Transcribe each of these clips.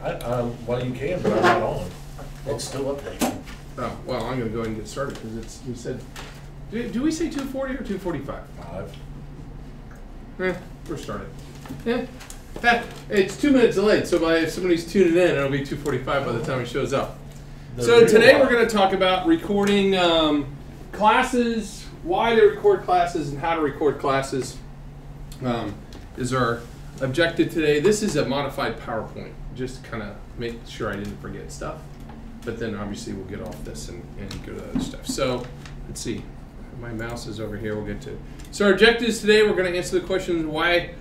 Well, you can, but I'm not on. It's still updating. Oh, well, I'm going to go ahead and get started because it's, we said, do we say 240 or 245? 5. We're started. It's 2 minutes delayed, so if somebody's tuning in, it'll be 2:45 by the time it shows up. So today we're going to talk about recording classes, why to record classes, and how to record classes is our objective today. This is a modified PowerPoint, just kind of make sure I didn't forget stuff. But then obviously we'll get off this and go to the other stuff. So let's see. My mouse is over here. We'll get to it. So our objectives today, we're going to answer the question why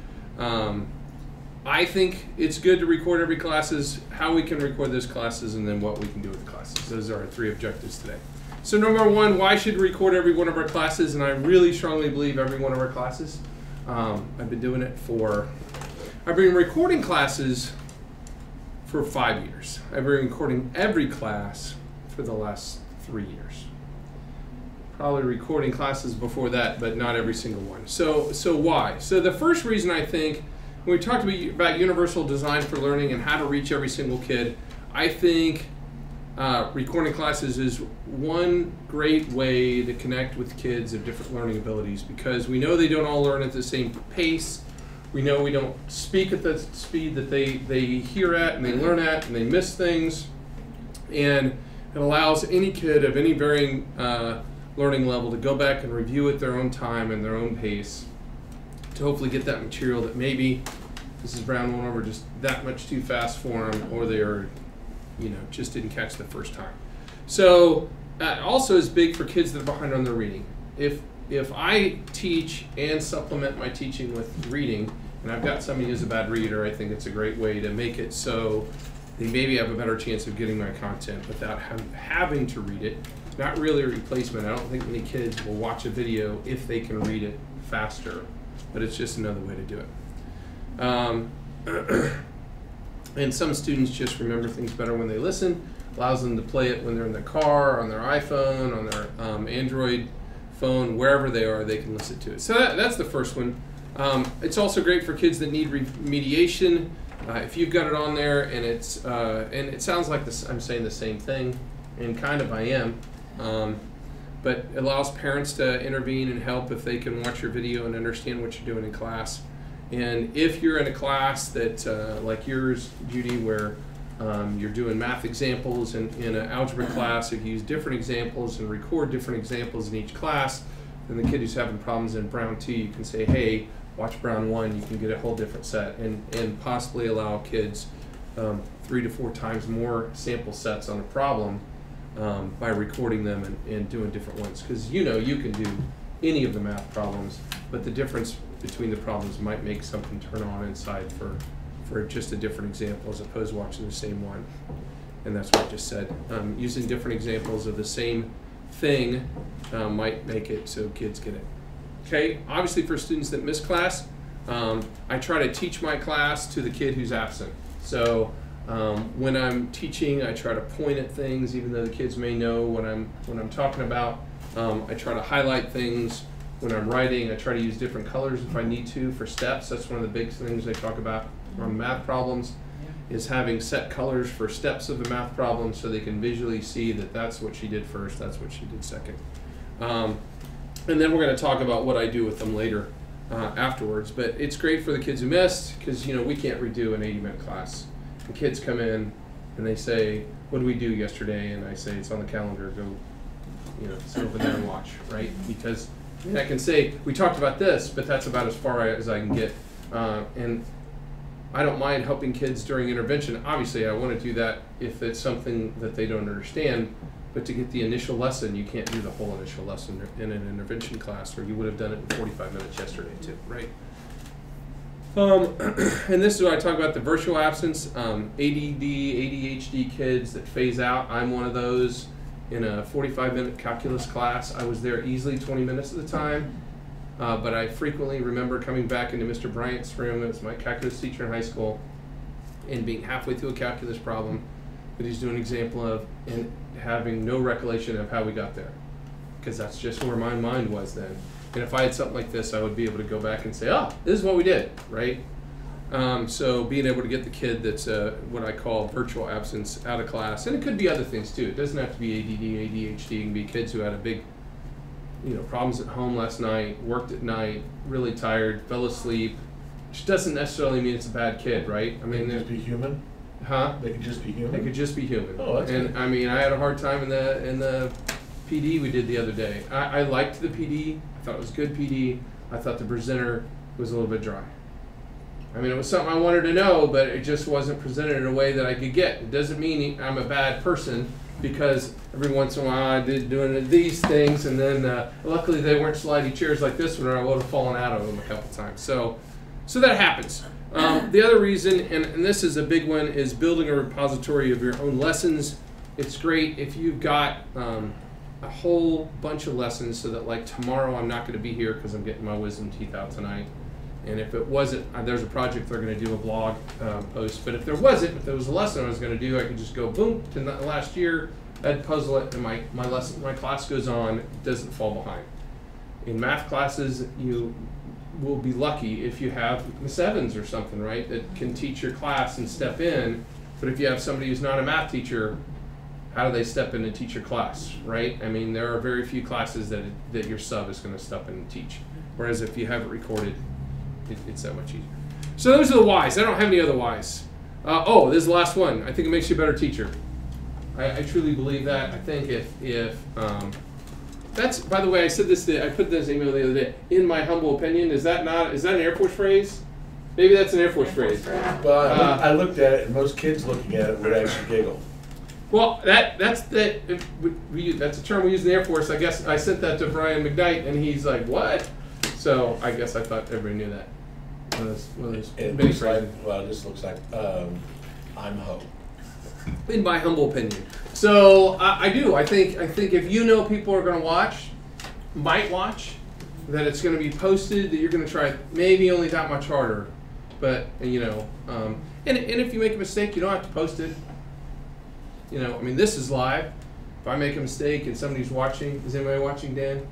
I think it's good to record every classes, how we can record those classes, and then what we can do with the classes. Those are our 3 objectives today. So number 1, why should we record every one of our classes? And I really strongly believe every one of our classes. I've been doing it I've been recording classes for 5 years. I've been recording every class for the last 3 years. Probably recording classes before that, but not every single one. So why? So the first reason I think, when we talked about universal design for learning and how to reach every single kid, I think recording classes is one great way to connect with kids of different learning abilities, because we know they don't all learn at the same pace. We know we don't speak at the speed that they hear at and they learn at, and they miss things. And it allows any kid of any varying learning level to go back and review at their own time and their own pace to hopefully get that material that maybe Mrs. Brown went over just that much too fast for them, or they are, just didn't catch the first time. So also is big for kids that are behind on their reading. If I teach and supplement my teaching with reading, and I've got somebody who's a bad reader, I think it's a great way to make it so they maybe have a better chance of getting my content without having to read it. Not really a replacement. I don't think many kids will watch a video if they can read it faster, but it's just another way to do it. And some students just remember things better when they listen. Allows them to play it when they're in their car, on their iPhone, on their Android phone, wherever they are, they can listen to it. So that's the first one. It's also great for kids that need remediation. If you've got it on there and and it sounds like I'm saying the same thing, and kind of I am, but it allows parents to intervene and help if they can watch your video and understand what you're doing in class. And if you're in a class that, like yours, Judy, where you're doing math examples in an algebra class, if you use different examples and record different examples in each class, then the kid who's having problems in Brown 2, you can say, hey, watch Brown 1, you can get a whole different set, and possibly allow kids 3 to 4 times more sample sets on a problem by recording them and doing different ones. Because you can do any of the math problems, but the difference between the problems might make something turn on inside for just a different example as opposed to watching the same one. And that's what I just said. Using different examples of the same thing might make it so kids get it. Okay, obviously for students that miss class, I try to teach my class to the kid who's absent. So when I'm teaching, I try to point at things, even though the kids may know what I'm talking about. I try to highlight things. When I'm writing, I try to use different colors if I need to for steps. That's one of the big things I talk about on math problems, is having set colors for steps of the math problem so they can visually see that that's what she did first, that's what she did second. And then we're going to talk about what I do with them later afterwards. But it's great for the kids who missed, because we can't redo an 80-minute class. The kids come in and they say, what did we do yesterday? And I say, it's on the calendar, go sit over there and watch, right? Because I can say, we talked about this, but that's about as far as I can get. And I don't mind helping kids during intervention. Obviously, I want to do that if it's something that they don't understand. But to get the initial lesson, you can't do the whole initial lesson in an intervention class, or you would have done it in 45 minutes yesterday too, right? And this is where I talk about the virtual absence. ADD, ADHD kids that phase out. I'm one of those. In a 45-minute calculus class, I was there easily 20 minutes at a time, but I frequently remember coming back into Mr. Bryant's room as my calculus teacher in high school and being halfway through a calculus problem that he's doing an example of and having no recollection of how we got there, because that's just where my mind was then. And if I had something like this, I would be able to go back and say, oh, this is what we did, right? So being able to get the kid that's what I call virtual absence out of class, and it could be other things too. It doesn't have to be ADD, ADHD. It can be kids who had a big, problems at home last night, worked at night, really tired, fell asleep. Which doesn't necessarily mean it's a bad kid, right? I mean, they can just be human. Huh? They can just be human. They could just be human. Oh, that's and good. I mean, I had a hard time in the PD we did the other day. I liked the PD. I thought it was good PD. I thought the presenter was a little bit dry. I mean, it was something I wanted to know, but it just wasn't presented in a way that I could get. It doesn't mean I'm a bad person, because every once in a while I did doing these things, and then luckily they weren't slidey chairs like this one, or I would have fallen out of them a couple times. So that happens. The other reason, and this is a big one, is building a repository of your own lessons. It's great if you've got a whole bunch of lessons, so that like tomorrow I'm not going to be here because I'm getting my wisdom teeth out tonight. And if it wasn't, there's a project they're going to do a blog post. But if there wasn't, if there was a lesson I was going to do, I could just go boom to last year. I'd puzzle it, and my class goes on. It doesn't fall behind. In math classes, you will be lucky if you have Miss Evans or something, right, that can teach your class and step in. But if you have somebody who's not a math teacher, how do they step in and teach your class, right? I mean, there are very few classes that your sub is going to step in and teach. Whereas if you have it recorded, it's that much easier. So those are the whys. I don't have any other whys. This is the last one. I think it makes you a better teacher. I truly believe that. I think if that's, by the way, I said this. I put this email the other day. In my humble opinion, is that an Air Force phrase? Maybe that's an Air Force phrase. Well, I looked at it, and most kids looking at it would actually giggle. Well, that's a term we use in the Air Force. I guess I sent that to Brian McKnight, and he's like, "What?" So I guess I thought everybody knew that. One of those It many looks like, phrases. well, it just looks like I'm ho. In my humble opinion. So I do. I think if you know people are going to might watch, that it's going to be posted, that you're going to try it maybe only that much harder. But, and if you make a mistake, you don't have to post it. I mean, this is live. If I make a mistake and somebody's watching, is anybody watching, Dan?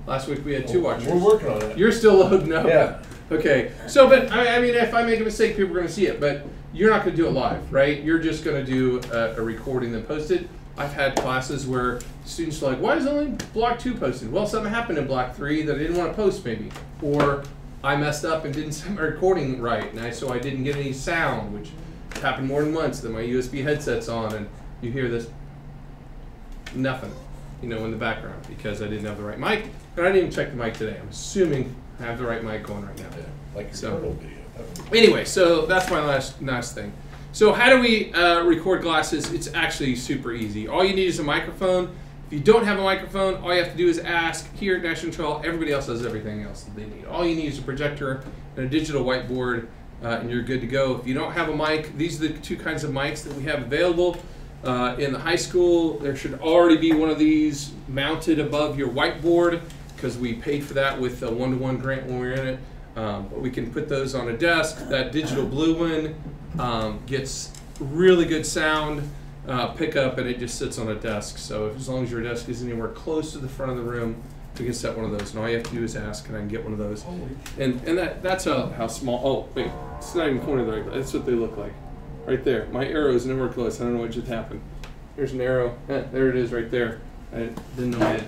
Last week we had 2 watchers. We're working on it. You're still loading up? Yeah. Okay. So, but I mean, if I make a mistake, people are going to see it. But you're not going to do it live, right? You're just going to do a recording and post it. I've had classes where students are like, why is only block 2 posted? Well, something happened in block 3 that I didn't want to post, maybe. Or I messed up and didn't set my recording right, and so I didn't get any sound, which happened more than once. Then my USB headset's on, and you hear this nothing, in the background, because I didn't have the right mic. And I didn't even check the mic today. I'm assuming I have the right mic going right now. Yeah, like a So- video. Anyway, so that's my last thing. So how do we record classes? It's actually super easy. All you need is a microphone. If you don't have a microphone, all you have to do is ask. Here at National Trail, everybody else has everything else that they need. All you need is a projector and a digital whiteboard, and you're good to go. If you don't have a mic, these are the 2 kinds of mics that we have available. In the high school, there should already be one of these mounted above your whiteboard, because we paid for that with a 1-to-1 grant when we were in it. But we can put those on a desk. That digital blue one gets really good sound pickup, and it just sits on a desk. So as long as your desk is anywhere close to the front of the room, we can set one of those. And all you have to do is ask, can I get one of those? And that's how small. Oh, wait, it's not even pointed the right way. That's what they look like. Right there. My arrow is nowhere close. I don't know what just happened. Here's an arrow. There it is right there. I didn't know I had.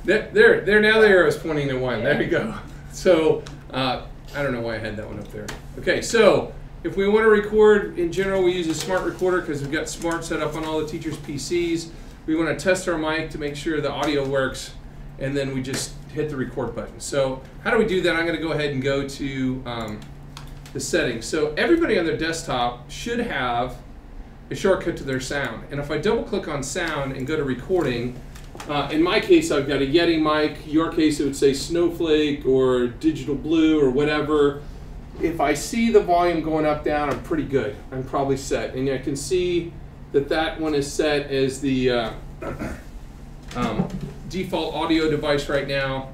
There. Now the arrow is pointing to one. There you go. So I don't know why I had that one up there. Okay, so if we want to record, in general, we use a smart recorder because we've got smart set up on all the teachers' PCs. We want to test our mic to make sure the audio works, and then we just hit the record button. So how do we do that? I'm going to go ahead and go to the settings. So everybody on their desktop should have a shortcut to their sound. And if I double click on sound and go to recording, in my case I've got a Yeti mic. Your case it would say Snowflake or Digital Blue or whatever. If I see the volume going up, down, I'm pretty good. I'm probably set. And I can see that one is set as the default audio device right now.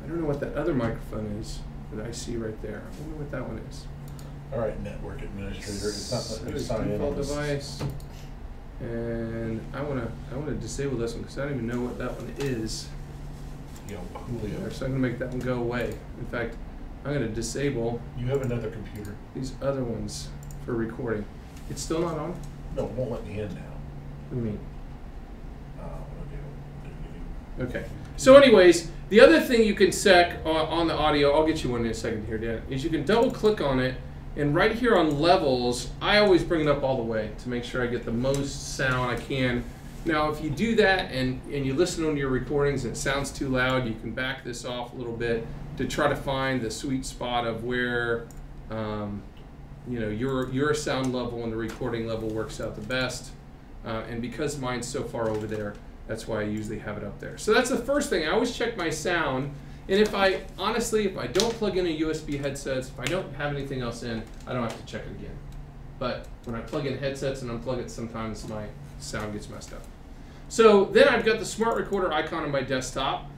I don't know what that other microphone is that I see right there. I wonder what that one is. All right, network administrator. It's not So letting me sign in default on this. device. And I wanna disable this one because I don't even know what that one is. Julio. So I'm gonna make that one go away. In fact, I'm going to disable You have another computer. these other ones for recording. It's still not on? No, it won't let me in now. What do you mean? What do I do? Okay. So anyways, the other thing you can set on the audio, I'll get you one in a second here, Dan, is you can double click on it, and right here on levels, I always bring it up all the way to make sure I get the most sound I can. Now, if you do that and you listen on your recordings and it sounds too loud, you can back this off a little bit to try to find the sweet spot of where you know, your sound level and the recording level works out the best. And because mine's so far over there, that's why I usually have it up there. So that's the first thing. I always check my sound. And if I don't plug in a USB headsets, if I don't have anything else in, I don't have to check it again. But when I plug in headsets and unplug it, sometimes my sound gets messed up. So then I've got the smart recorder icon on my desktop.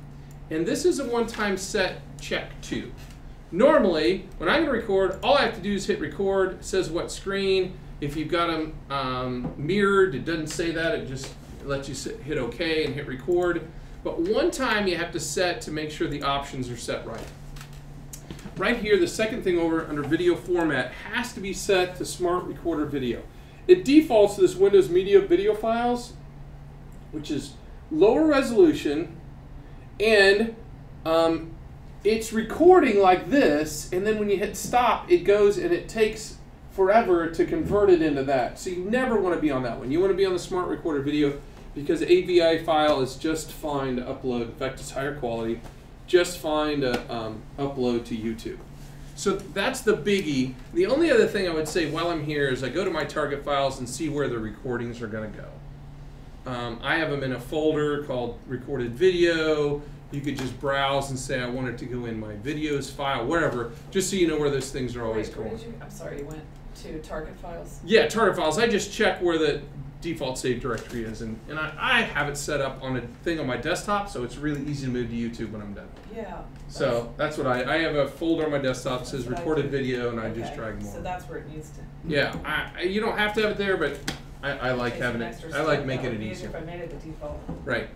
And this is a one-time set check too. Normally, when I'm going to record, all I have to do is hit record. It says what screen. If you've got them mirrored, it doesn't say that. It just lets you hit OK and hit record. But one time you have to set to make sure the options are set right. Right here, the second thing over under video format has to be set to smart recorder video. It defaults to this Windows Media video files, which is lower resolution, and it's recording like this, and then when you hit stop, it goes and it takes forever to convert it into that. So you never want to be on that one. You want to be on the smart recorder video because AVI file is just fine to upload. In fact, it's higher quality. Just fine to upload to YouTube. So that's the biggie. The only other thing I would say while I'm here is I go to my target files and see where the recordings are going to go. I have them in a folder called recorded video. You could just browse and say I want it to go in my videos file, wherever, just so you know where those things are always going. I'm sorry, you went to target files? Yeah, target files. I just check where the default save directory is, and I have it set up on a thing on my desktop, so it's really easy to move to YouTube when I'm done. Yeah. So that's what I have a folder on my desktop that says recorded video, and I just drag more. So that's where it needs to. Yeah, you don't have to have it there, but I like having it. I like making it easier. If I made it the default. Right.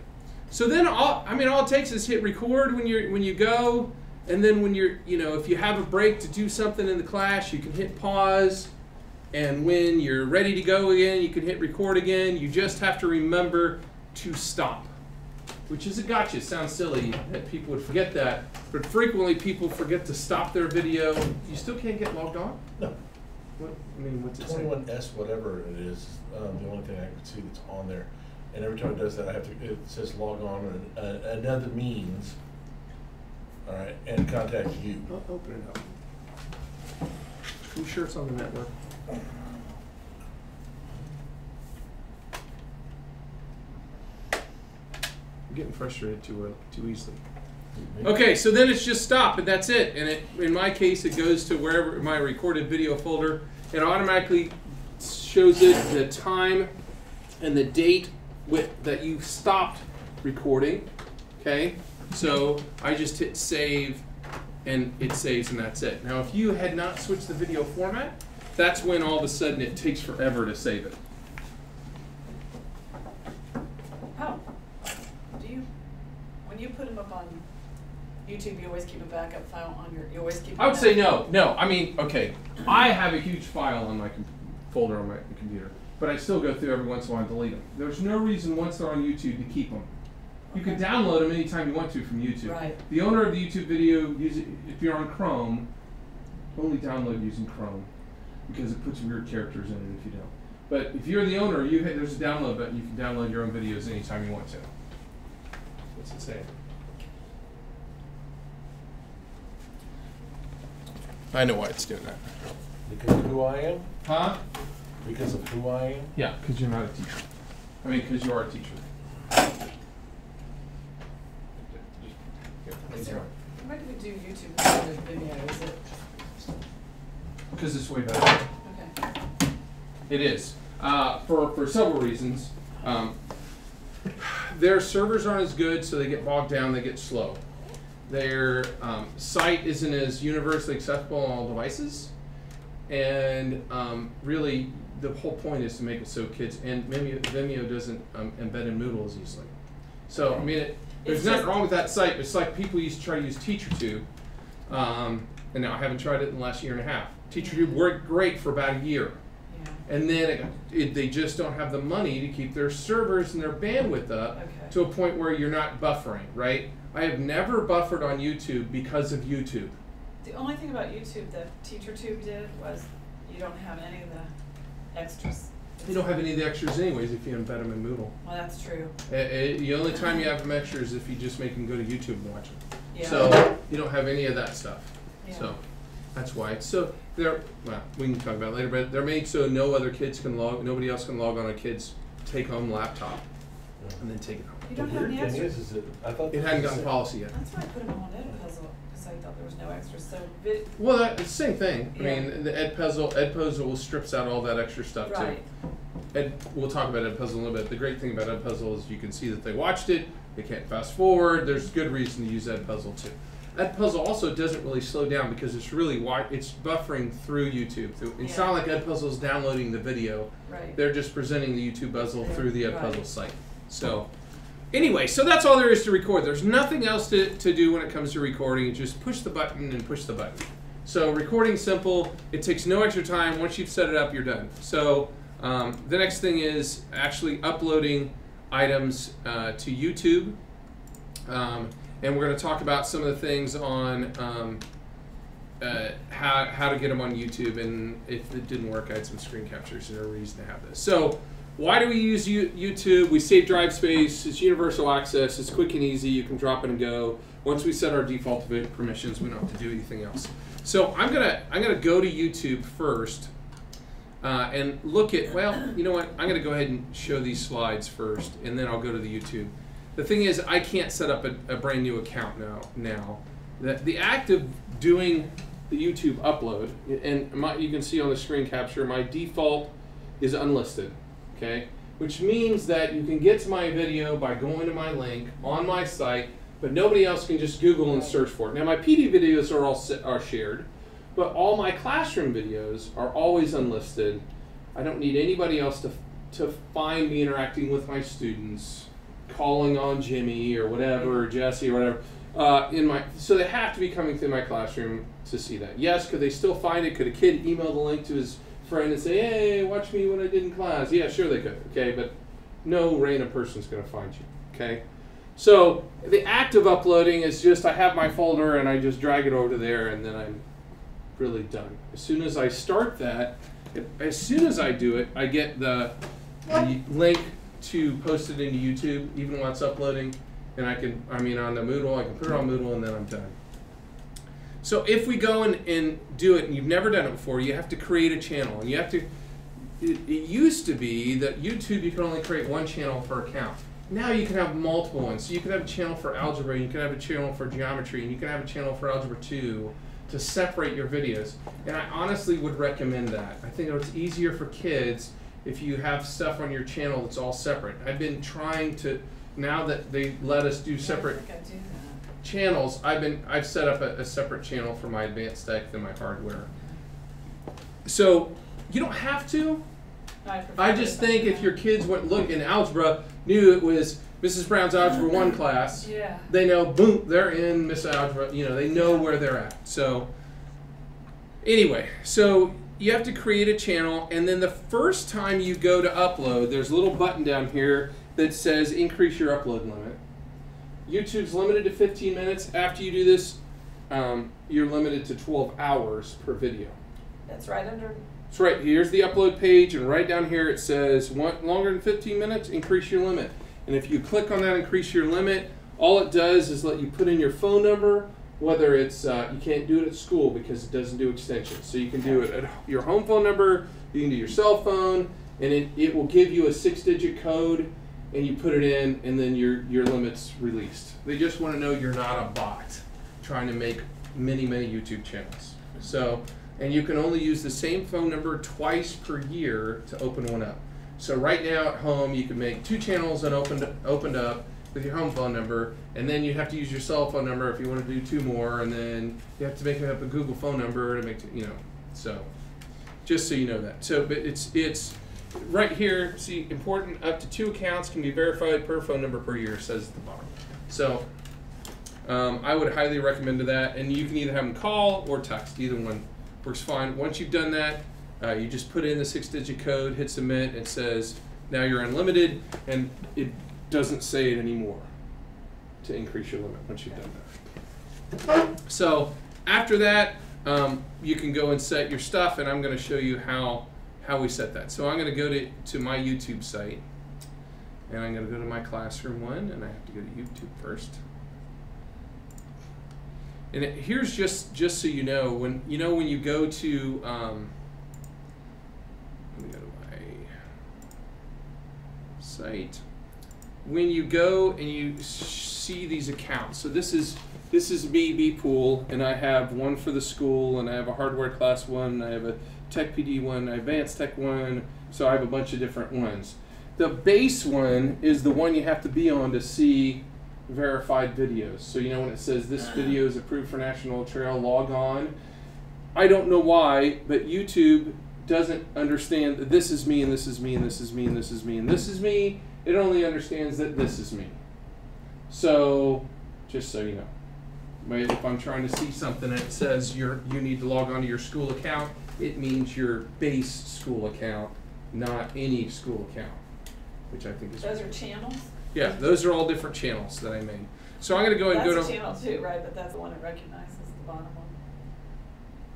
So then all it takes is hit record when you go, and then when if you have a break to do something in the class, you can hit pause, and when you're ready to go again, you can hit record again. You just have to remember to stop, which is a gotcha. It sounds silly that people would forget that, but frequently people forget to stop their video. You still can't get logged on? No. What's it say? 21S, whatever it is, the only thing I can see that's on there. And every time it does that, it says log on or another means, all right, and contact you. I'll open it up. I'm sure it's on the network. I'm getting frustrated too easily. Okay, so then it's just stop, and that's it. And in my case, it goes to wherever my recorded video folder. It automatically shows it the time and the date that you stopped recording. Okay, so I just hit save, and it saves, and that's it. Now, if you had not switched the video format, that's when all of a sudden it takes forever to save it. How? When you put them up on YouTube, you always keep a backup file on you always keep. I would say no. I mean, okay, I have a huge file on my folder on my computer, but I still go through every once in a while and delete them. There's no reason once they're on YouTube to keep them. You can download them anytime you want to from YouTube. Right. The owner of the YouTube video, if you're on Chrome, only download using Chrome because it puts weird characters in it if you don't. But if you're the owner, there's a download button. You can download your own videos anytime you want to. What's it say? I know why it's doing that. Because of who I am? Huh? Because of who I am? Yeah, because you're not a teacher. I mean, because you are a teacher. Why do we do YouTube instead of video? Is it? Because it's way better. Okay. It is. For several reasons. Their servers aren't as good, so they get bogged down, they get slow. Their site isn't as universally accessible on all devices. And really, the whole point is to make it so kids, and Vimeo doesn't embed in Moodle as easily. So, I mean, there's nothing wrong with that site, but it's like people used to try to use TeacherTube. And now I haven't tried it in the last year and a half. TeacherTube worked great for about a year. Yeah. And then they just don't have the money to keep their servers and their bandwidth up to a point where you're not buffering, right? I have never buffered on YouTube because of YouTube. The only thing about YouTube that TeacherTube did was you don't have any of the extras. You don't have any of the extras anyways if you embed them in Moodle. Well, that's true. The only time you have them extra is if you just make them go to YouTube and watch them. Yeah. So you don't have any of that stuff. Yeah. So that's why. So they're, well, we can talk about it later, but they're made so nobody else can log on a kid's take-home laptop and then take it home. You don't have any extras. Is that I thought It hadn't gotten policy yet. That's why I put them on Edpuzzle, because I thought there was no extras. So Well, it's the same thing. Yeah. I mean, the Edpuzzle strips out all that extra stuff right. too. We'll talk about Edpuzzle in a little bit. The great thing about Edpuzzle is you can see that they watched it. They can't fast forward. There's good reason to use Edpuzzle too. Edpuzzle also doesn't really slow down because it's really wide. It's buffering through YouTube. It's not like Edpuzzle's downloading the video. Right. They're just presenting the YouTube puzzle through the Edpuzzle Right. site. So anyway, so that's all there is to record. There's nothing else to do when it comes to recording. You just push the button and push the button. So recording's simple. It takes no extra time. Once you've set it up, you're done. So the next thing is actually uploading items to YouTube. And we're going to talk about some of the things on how to get them on YouTube. And if it didn't work, I had some screen captures and a reason to have this. So why do we use YouTube? We save drive space. It's universal access. It's quick and easy. You can drop it and go. Once we set our default permissions, we don't have to do anything else. So I'm gonna go to YouTube first and look at. Well, you know what? I'm gonna go ahead and show these slides first, and then I'll go to the YouTube. The thing is, I can't set up a brand new account now. The act of doing the YouTube upload, and you can see on the screen capture, my default is unlisted. Okay, which means that you can get to my video by going to my link on my site, but nobody else can just Google and search for it. Now my PD videos are shared, but all my classroom videos are always unlisted. I don't need anybody else to find me interacting with my students, calling on Jimmy or whatever, or Jesse or whatever. So they have to be coming through my classroom to see that. Yes, could they still find it? Could a kid email the link to his friend and say, hey, watch me when I did in class? Yeah, sure they could, okay, but no random person's going to find you, okay? So the act of uploading is just I have my folder and I just drag it over to there and then I'm really done. As soon as I start that, as soon as I do it, I get the link to post it into YouTube, even while it's uploading, and on the Moodle, I can put it on Moodle and then I'm done. So if we go and do it, and you've never done it before, you have to create a channel. And you have to, it used to be that YouTube, you could only create one channel per account. Now you can have multiple ones. So you could have a channel for algebra, you could have a channel for geometry, and you can have a channel for algebra 2 to separate your videos. And I honestly would recommend that. I think it's easier for kids if you have stuff on your channel that's all separate. I've been trying to, now that they let us do separate channels, I've set up a separate channel for my advanced tech than my hardware. So you don't have to. I just think if your kids went look in algebra, knew it was Mrs. Brown's Algebra 1 class, they know, boom, they're in Miss Algebra, they know where they're at. So anyway, so you have to create a channel, and then the first time you go to upload, there's a little button down here that says increase your upload limit. YouTube's limited to 15 minutes. After you do this, you're limited to 12 hours per video. That's right under. That's right. Here's the upload page, and right down here it says, want longer than 15 minutes? Increase your limit. And if you click on that increase your limit, all it does is let you put in your phone number, whether it's, you can't do it at school because it doesn't do extensions. So you can do it at your home phone number, you can do your cell phone, and it will give you a 6-digit code, and you put it in, and then your limit's released. They just want to know you're not a bot trying to make many YouTube channels. So, and you can only use the same phone number twice per year to open one up. So right now at home, you can make 2 channels and opened up with your home phone number, and then you have to use your cell phone number if you want to do 2 more, and then you have to make up a Google phone number to make, so just so you know that. So, but it's right here, see, important, up to 2 accounts can be verified per phone number per year, says at the bottom. So I would highly recommend that. And you can either have them call or text. Either one works fine. Once you've done that, you just put in the 6-digit code, hit submit. It says now you're unlimited, and it doesn't say it anymore to increase your limit once you've done that. So after that, you can go and set your stuff, and I'm going to show you how we set that. So I'm going to go to my YouTube site, and I'm going to go to my classroom one, and I have to go to YouTube first. And here's just so you know, when you go to let me go to my site. When you go and you see these accounts, so this is me, B-Pool, and I have one for the school, and I have a hardware class one, I have a tech PD one, advanced tech one, so I have a bunch of different ones. The base one is the one you have to be on to see verified videos. So when it says this video is approved for National Trail, log on. I don't know why, but YouTube doesn't understand that this is me and this is me and this is me and this is me and this is me. It only understands that this is me. So just so you know, if I'm trying to see something that says you need to log on to your school account, it means your base school account, not any school account, which I think is. Those are channels? Yeah, those are all different channels that I made. So I'm going to go and go to. That's a channel too, right? But that's the one it recognizes, the bottom one.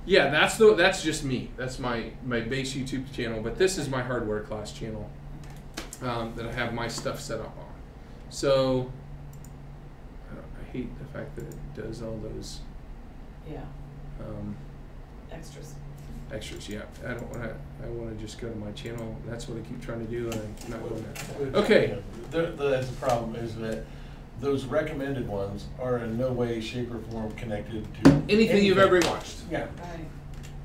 Yeah, that's just me. That's my base YouTube channel. But this is my hardware class channel that I have my stuff set up on. So I hate the fact that it does all those. Yeah. Extras. Extras, yeah. I want to just go to my channel. That's what I keep trying to do, and I'm not doing that. Well, Okay. That's the problem, is that those recommended ones are in no way, shape, or form connected to Anything you've ever watched. Yeah. Right.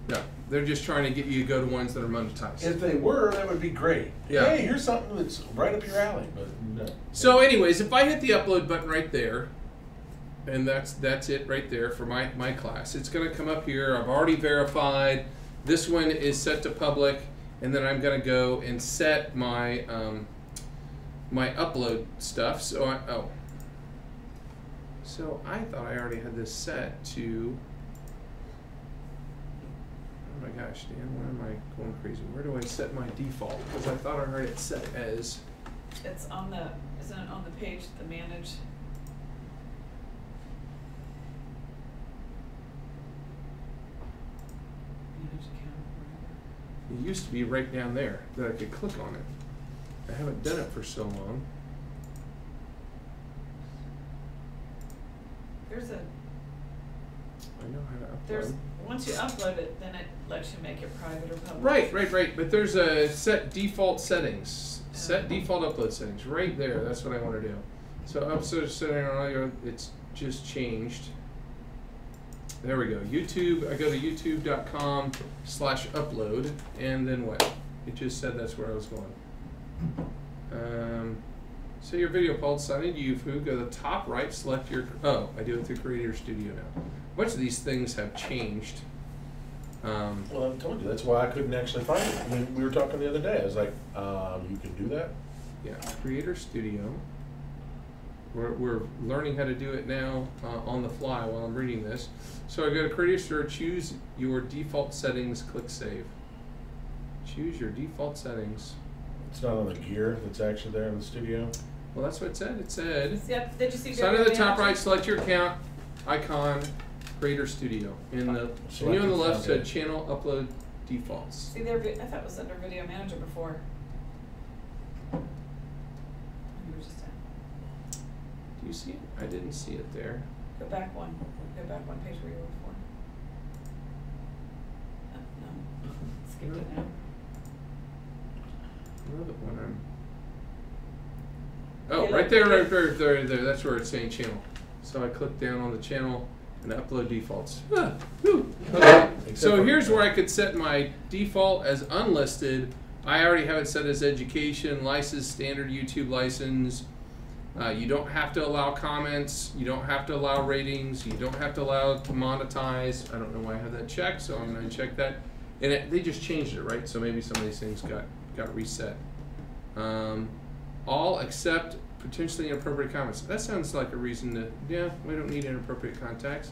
No, they're just trying to get you to go to ones that are monetized. If they were, that would be great. Yeah. Hey, here's something that's right up your alley, but no. So anyways, if I hit the upload button right there, and that's it right there for my class, it's going to come up here. I've already verified. This one is set to public, and then I'm going to go and set my my upload stuff. So so I thought I already had this set to. Oh my gosh, Dan, why am I going crazy? Where do I set my default? Because I thought I already had it set as. It's on the, isn't it on the page, the manage? Manage account, whatever. It used to be right down there that I could click on it. I haven't done it for so long. There's a, I know how to upload. once you upload it, then it lets you make it private or public. Right. But there's a set default settings. Set default upload settings right there. That's what I want to do. So upload setting on audio, it's just changed. There we go. YouTube, I go to youtube.com/upload, and then what? It just said that's where I was going. So your video called sign into YouTube, go to the top right, select your, I do it through Creator Studio now. Much of these things have changed. Well, I told you, that's why I couldn't actually find it. I mean, we were talking the other day. I was like, you can do that? Yeah, Creator Studio. We're learning how to do it now on the fly while I'm reading this. So I go to Creator Studio, choose your default settings, click Save. Choose your default settings. It's not on the gear that's actually there in the studio? Well, that's what it said. It said, Yep, did you see? sign to the top right, select your account, icon, Creator Studio. In the menu on the left said Channel Upload Defaults. See there, I thought it was under Video Manager before. You were just in. Do you see it? I didn't see it there. Go back one page where you were before. Oh, no, skipped it now. I love it when I'm. Oh, Okay, right look, there, look. right there. That's where it's saying channel. So I click down on the channel and upload defaults. Okay. So here's where I could set my default as unlisted. I already have it set as education, license, standard YouTube license. You don't have to allow comments. You don't have to allow ratings. You don't have to allow to monetize. I don't know why I have that checked, so I'm going to check that. And they just changed it, right? So maybe some of these things got reset. All except potentially inappropriate comments. That sounds like a reason to, yeah, we don't need inappropriate contacts.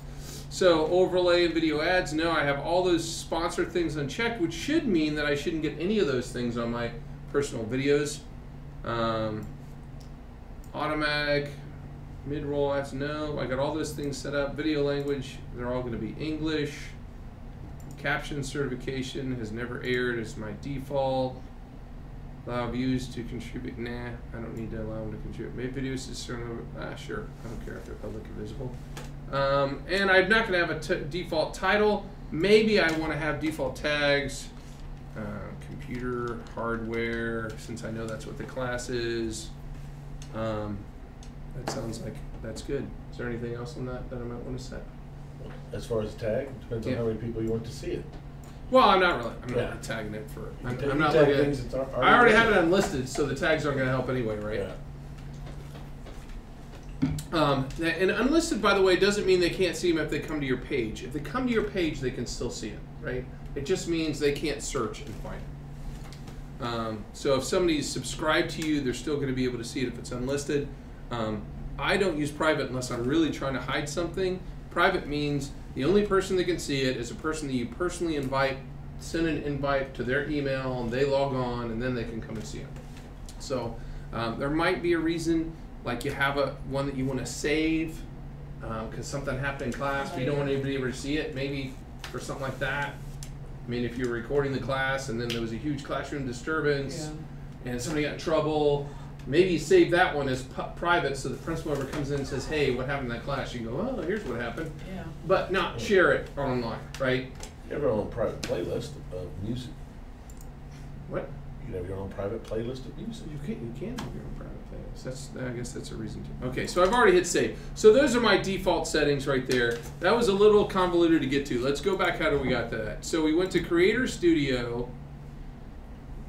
So overlay and video ads, no, I have all those sponsored things unchecked, which should mean that I shouldn't get any of those things on my personal videos. Automatic, mid-roll ads, no. I got all those things set up. Video language, they're all going to be English. Caption certification has never aired as my default. Allow views to contribute. Nah, I don't need to allow them to contribute. Make videos to sure. I don't care if they're public or visible. And I'm not going to have a default title. Maybe I want to have default tags. Computer, hardware, since I know that's what the class is. That sounds like that's good. Is there anything else on that I might want to set? As far as tag, it depends on how many people you want to see it. Well, I'm not really tagging it for. I'm not tag looking things at. that I already have it unlisted, so the tags aren't going to help anyway, right? Yeah. And unlisted, by the way, doesn't mean they can't see them if they come to your page. If they come to your page, they can still see it, right? It just means they can't search and find it. So if somebody's subscribed to you, they're still going to be able to see it if it's unlisted. I don't use private unless I'm really trying to hide something. Private means the only person that can see it is a person that you personally invite, send an invite to their email, and they log on, and then they can come and see it. So there might be a reason, like you have one that you want to save because something happened in class, but you don't want anybody able to see it, maybe for something like that. I mean, if you're recording the class and then there was a huge classroom disturbance and somebody got in trouble, maybe you save that one as private so the principal ever comes in and says, hey, what happened in that class? You go, oh, here's what happened. Yeah. But not share it online, right? You have your own private playlist of music. What? You can have your own private playlist of music. You can have your own private playlist. I guess that's a reason to. Okay, so I've already hit save. So those are my default settings right there. That was a little convoluted to get to. Let's go back. How do we got that? So we went to Creator Studio,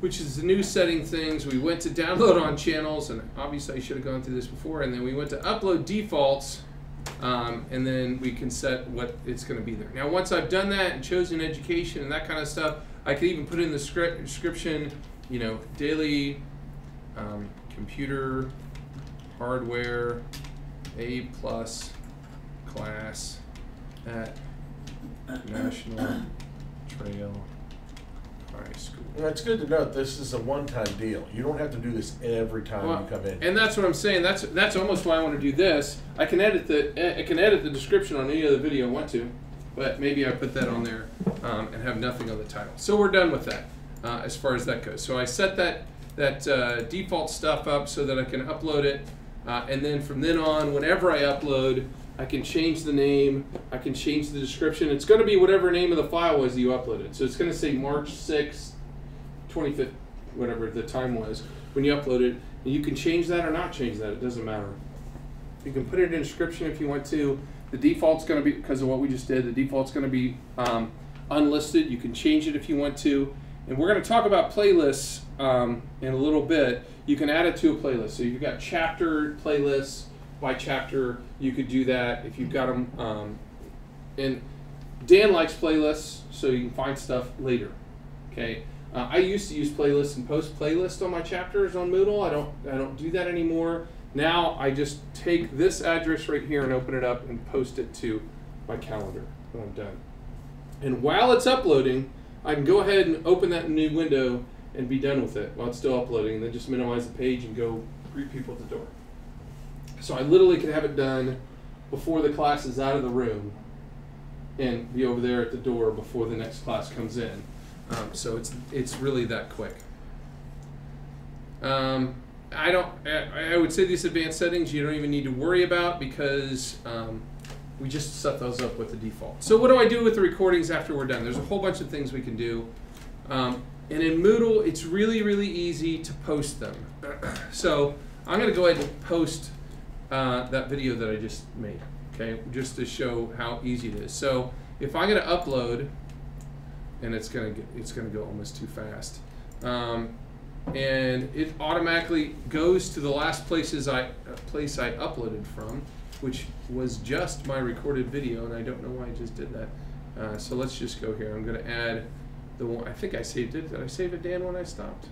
which is the new setting things. We went to download on channels, and obviously I should have gone through this before, and then we went to upload defaults, and then we can set what it's going to be there. Now once I've done that and chosen education and that kind of stuff, I can even put in the description, you know, daily computer hardware A+ class at National Trail High School. Well, it's good to note this is a one-time deal. You don't have to do this every time you come in. And that's what I'm saying. That's almost why I want to do this. I can edit the description on any other video I want to, but maybe I put that on there and have nothing on the title. So we're done with that as far as that goes. So I set that default stuff up so that I can upload it, and then from then on, whenever I upload, I can change the name, I can change the description. It's going to be whatever name of the file was you uploaded. So it's going to say March 6th, 25th, whatever the time was when you uploaded. And you can change that or not change that. It doesn't matter. You can put it in a description if you want to. The default's going to be, because of what we just did, the default's going to be unlisted. You can change it if you want to. And we're going to talk about playlists in a little bit. You can add it to a playlist. So you've got chapter playlists by chapter. You could do that if you've got them. And Dan likes playlists, so you can find stuff later. Okay. I used to use playlists and post playlists on my chapters on Moodle. I don't do that anymore. Now I just take this address right here and open it up and post it to my calendar when I'm done. And while it's uploading, I can go ahead and open that new window and be done with it while it's still uploading, and then just minimize the page and go greet people at the door. So I literally can have it done before the class is out of the room and be over there at the door before the next class comes in. So it's really that quick. I would say these advanced settings you don't even need to worry about because we just set those up with the default. So what do I do with the recordings after we're done? There's a whole bunch of things we can do. And in Moodle, it's really, really easy to post them. So I'm going to go ahead and post that video that I just made, okay, just to show how easy it is. So if I'm going to upload, and it's going to go almost too fast, and it automatically goes to the last place I uploaded from, which was just my recorded video, and I don't know why I just did that. So let's just go here. I'm going to add the one. I think I saved it. Did I save it, Dan, when I stopped?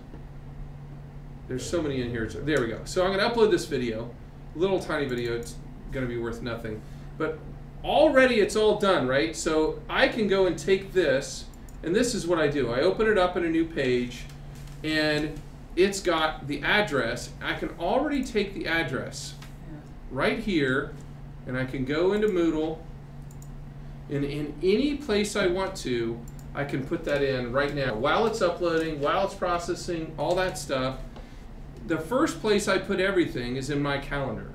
There's so many in here. There we go. So I'm going to upload this video, little tiny video. It's going to be worth nothing, but already it's all done, right? So I can go and take this, and this is what I do. I open it up in a new page, and it's got the address. I can already take the address right here, and I can go into Moodle, and in any place I want to, I can put that in right now. While it's uploading, while it's processing, all that stuff, the first place I put everything is in my calendar.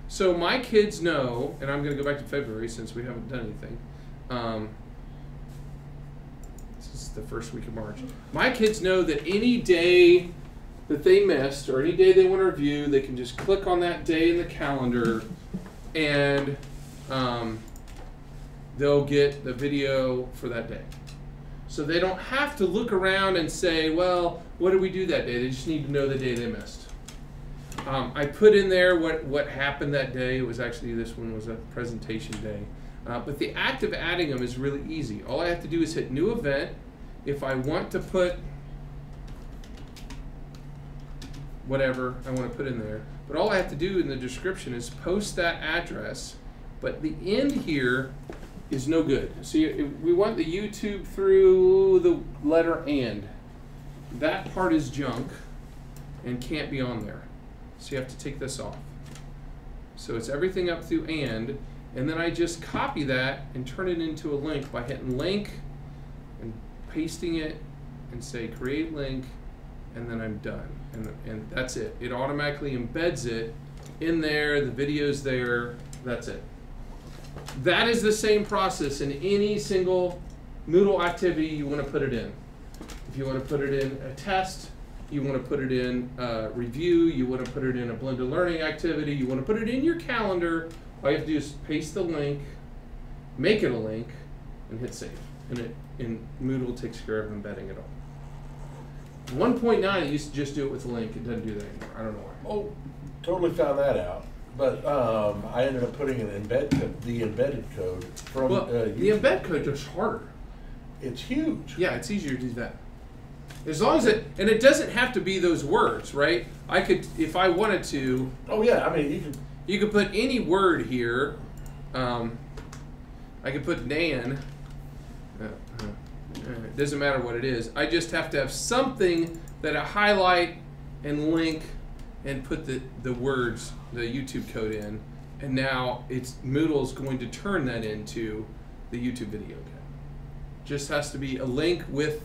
So my kids know, and I'm going to go back to February since we haven't done anything. This is the first week of March. My kids know that any day that they missed or any day they want to review, they can just click on that day in the calendar, and they'll get the video for that day. So they don't have to look around and say, well, what did we do that day? They just need to know the day they missed. I put in there what happened that day. It was actually, this one was a presentation day. But the act of adding them is really easy. All I have to do is hit new event. If I want to put whatever I want to put in there, but all I have to do in the description is post that address, but the end here is no good. So we want the YouTube through the letter and. That part is junk and can't be on there. So you have to take this off. So it's everything up through and then I just copy that and turn it into a link by hitting link and pasting it and say create link, and then I'm done. And that's it. It automatically embeds it in there, the video's there, that's it. That is the same process in any single Moodle activity you want to put it in. If you want to put it in a test, you want to put it in a review, you want to put it in a blended learning activity, you want to put it in your calendar, all you have to do is paste the link, make it a link, and hit save. And Moodle takes care of embedding it all. 1.9, it used to just do it with a link. It doesn't do that anymore. I don't know why. Oh, totally found that out. But I ended up putting the embedded code from well, the embed code is harder. It's huge. Yeah, it's easier to do that. As long as it, and it doesn't have to be those words, right? I could, if I wanted to. Oh yeah, I mean you could put any word here. I could put Nan. It doesn't matter what it is. I just have to have something that I highlight and link and put the words, the YouTube code in, and now Moodle's going to turn that into the YouTube video code. Just has to be a link with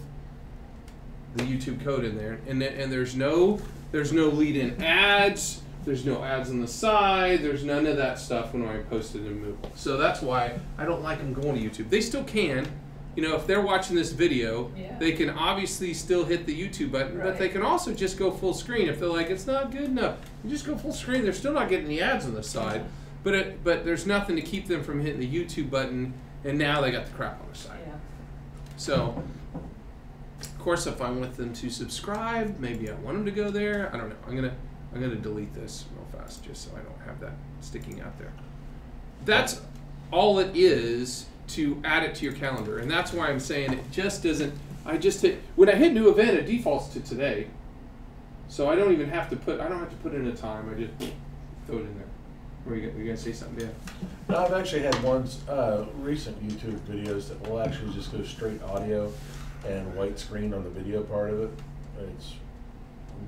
the YouTube code in there, and there's no lead-in ads, there's no ads on the side, there's none of that stuff when I post it in Moodle. So that's why I don't like them going to YouTube. They still can. You know, if they're watching this video, they can obviously still hit the YouTube button, but they can also just go full screen if they're like, it's not good enough. You just go full screen. They're still not getting the ads on the side, but there's nothing to keep them from hitting the YouTube button, and now they got the crap on the side. So, of course, if I want them to subscribe, maybe I want them to go there. I don't know. I'm gonna delete this real fast just so I don't have that sticking out there. That's all it is to add it to your calendar, and that's why I'm saying it just doesn't. When I hit new event, it defaults to today, so I don't even have to put. I don't have to put in a time. I just throw it in there. Were you gonna say something, Dan? No, I've actually had recent YouTube videos that will actually just go straight audio and white screen on the video part of it. It's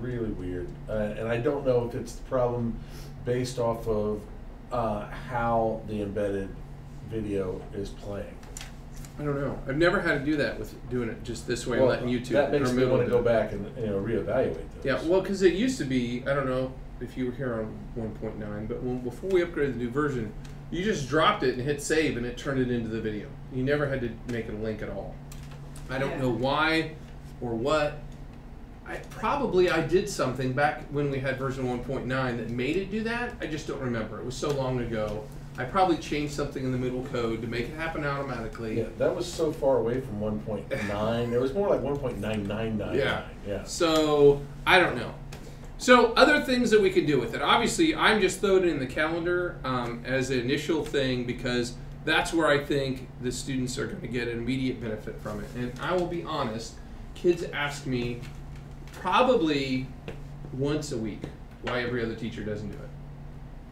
really weird, and I don't know if it's the problem based off of how the embedded video is playing. I don't know. I've never had to do that with doing it just this way and letting YouTube. That makes me want to go back and reevaluate those. Yeah, well, because it used to be, I don't know if you were here on 1.9, but before we upgraded the new version, you just dropped it and hit save and it turned it into the video. You never had to make it a link at all. I don't know why or what. I did something back when we had version 1.9 that made it do that. I just don't remember. It was so long ago. I probably changed something in the Moodle code to make it happen automatically. Yeah, that was so far away from 1.9. It was more like 1.999. Yeah. So, I don't know. So, other things that we can do with it. Obviously, I'm just throwing it in the calendar as an initial thing because that's where I think the students are going to get an immediate benefit from it. And I will be honest, kids ask me probably once a week. Why every other teacher doesn't do it?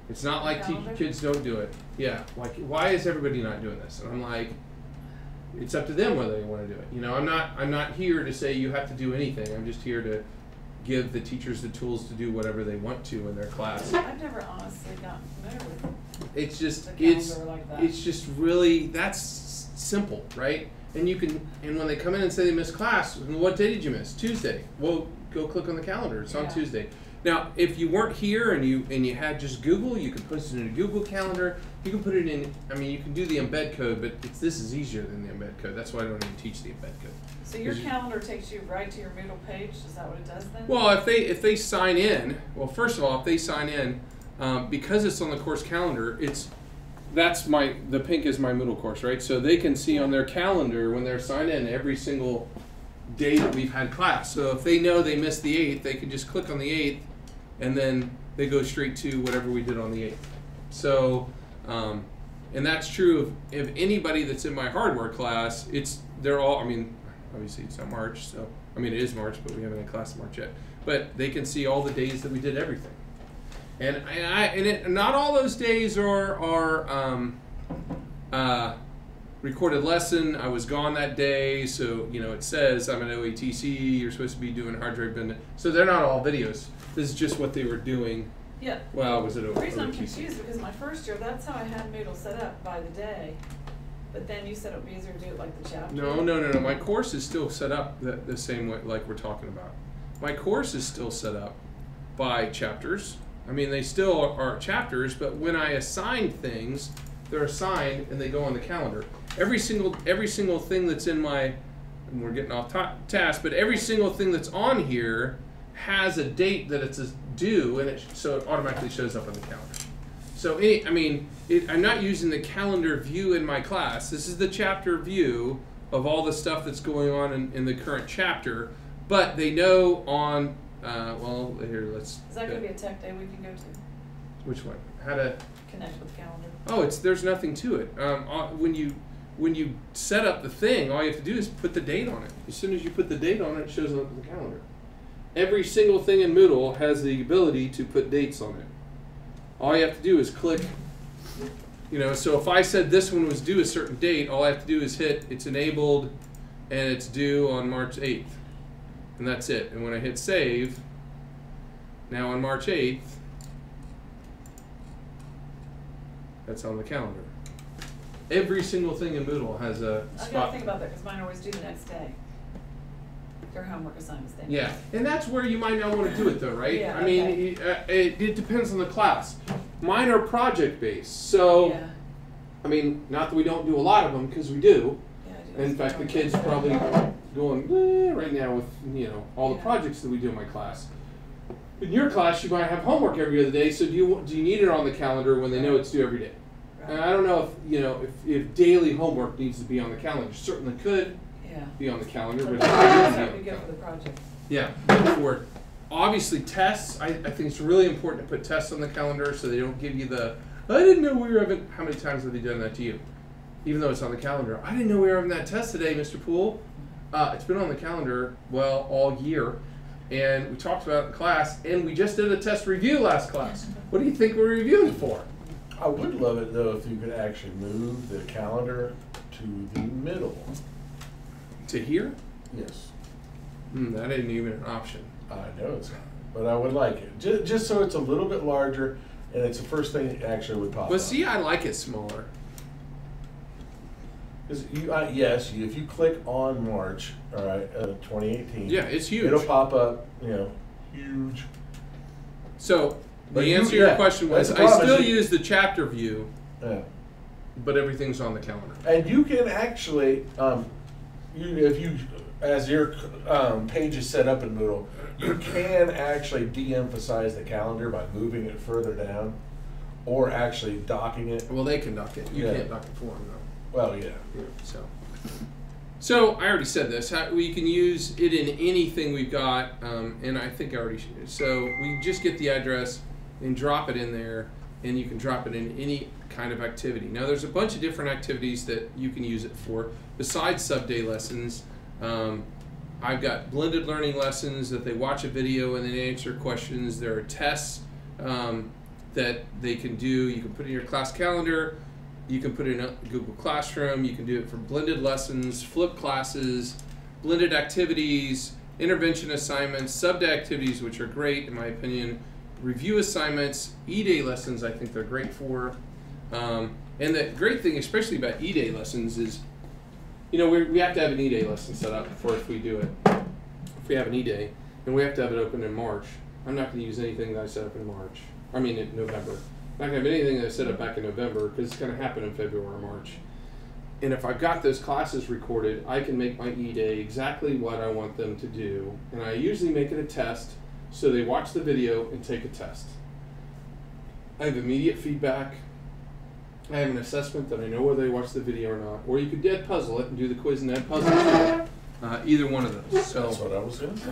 It's not like Calendar? kids don't do it. Yeah, like why is everybody not doing this? And I'm like, it's up to them whether they want to do it. You know, I'm not here to say you have to do anything. I'm just here to give the teachers the tools to do whatever they want to in their class. I've never honestly gotten familiar with It's just the calendar like that. it's just really that's simple, right? And you can when they come in and say they missed class, what day did you miss? Tuesday. Well, go click on the calendar. It's on Yeah. Tuesday. Now, if you weren't here and you had just Google, you could post it in a Google Calendar. You can put it in. I mean, you can do the embed code, but this is easier than the embed code. That's why I don't even teach the embed code. So your calendar takes you right to your Moodle page? Is that what it does then? Well, if they sign in, well, first of all, if they sign in, because it's on the course calendar, the pink is my Moodle course, right? So they can see on their calendar when they're signed in every single day that we've had class. So if they know they missed the 8th, they can just click on the 8th, and then they go straight to whatever we did on the 8th. So, and that's true of anybody that's in my hardware class. They're all. I mean, obviously it's not March, so I mean it is March, but we haven't had class in March yet. But they can see all the days that we did everything. And not all those days are recorded lesson. I was gone that day, so you know it says I'm an OATC. You're supposed to be doing hard drive bend. So they're not all videos. This is just what they were doing. Yeah. Well, was it The reason I'm OATC? confused because my first year, that's how I had Moodle set up by the day. But then you said it would be easier to do it like the chapter. No. My course is still set up the same way like we're talking about. My course is still set up by chapters. I mean, they still are chapters, but when I assign things, they're assigned and they go on the calendar. Every single thing that's in my, and we're getting off task, but every single thing that's on here has a date that it's due, and so it automatically shows up on the calendar. So I'm not using the calendar view in my class. This is the chapter view of all the stuff that's going on in the current chapter, but they know on. Well, here, let's... Is that going to be a tech day we can go to? Which one? How to... Connect with the calendar. Oh, there's nothing to it. When you set up the thing, all you have to do is put the date on it. As soon as you put the date on it, it shows up in the calendar. Every single thing in Moodle has the ability to put dates on it. All you have to do is click, so if I said this one was due a certain date, all I have to do is hit, it's enabled, and it's due on March 8th. And that's it. And when I hit save, now on March 8th, that's on the calendar. Every single thing in Moodle has a spot. I got to think about that because mine always do the next day. Their homework assignments day. Yeah, and that's where you might not want to do it though, right? Yeah, I mean, it depends on the class. Mine are project based, so Yeah. I mean, not that we don't do a lot of them because we do. Yeah, I do. In fact, the kids are probably going right now with all the projects that we do in my class. In your class, you might have homework every other day, so do you need it on the calendar when they know it's due every day? Right. And I don't know if daily homework needs to be on the calendar. Certainly could be on the calendar, but That would be good for the project. yeah, for obviously tests. I think it's really important to put tests on the calendar so they don't give you the I didn't know we were having. How many times have they done that to you? Even though it's on the calendar. I didn't know we were having that test today, Mr. Poole. It's been on the calendar, all year. And we talked about it in class, and we just did a test review last class. What do you think we're reviewing for? I would love it, though, if you could actually move the calendar to the middle. To here? Yes. That isn't even an option. I know it's not, but I would like it. Just so it's a little bit larger, and it's the first thing that actually would pop But up. see, I like it smaller. Yes, if you click on March, all right, 2018. Yeah, it's huge. It'll pop up, huge. So But the answer to your question was, that's I the problem still is use the chapter view, Yeah. but everything's on the calendar. And you can actually, as your page is set up in Moodle, you can actually de-emphasize the calendar by moving it further down, or actually docking it. Well, they can dock it. You Yeah. can't dock it for them, though. Well, yeah. So I already said this. We can use it in anything we've got, and I think I already should. So we just get the address and drop it in there, and you can drop it in any kind of activity. Now, there's a bunch of different activities that you can use it for besides sub-day lessons. I've got blended learning lessons that they watch a video and then answer questions. There are tests that they can do. You can put in your class calendar. You can put it in Google Classroom. You can do it for blended lessons, flipped classes, blended activities, intervention assignments, sub-day activities, which are great in my opinion, review assignments, E-Day lessons I think they're great for. And the great thing, especially about E-Day lessons, is, you know, we have to have an E-Day lesson set up for if we do it. If we have an E-Day, and we have to have it open in March. I'm not going to use anything that I set up in March. I mean in November. I'm not going to have anything that I set up back in November because it's going to happen in February or March. And if I've got those classes recorded, I can make my E-Day exactly what I want them to do. And I usually make it a test, so they watch the video and take a test. I have immediate feedback. I have an assessment that I know whether they watch the video or not. Or you could dead puzzle it and do the quiz and dead puzzle it. Either one of those. So That's what I was going to say.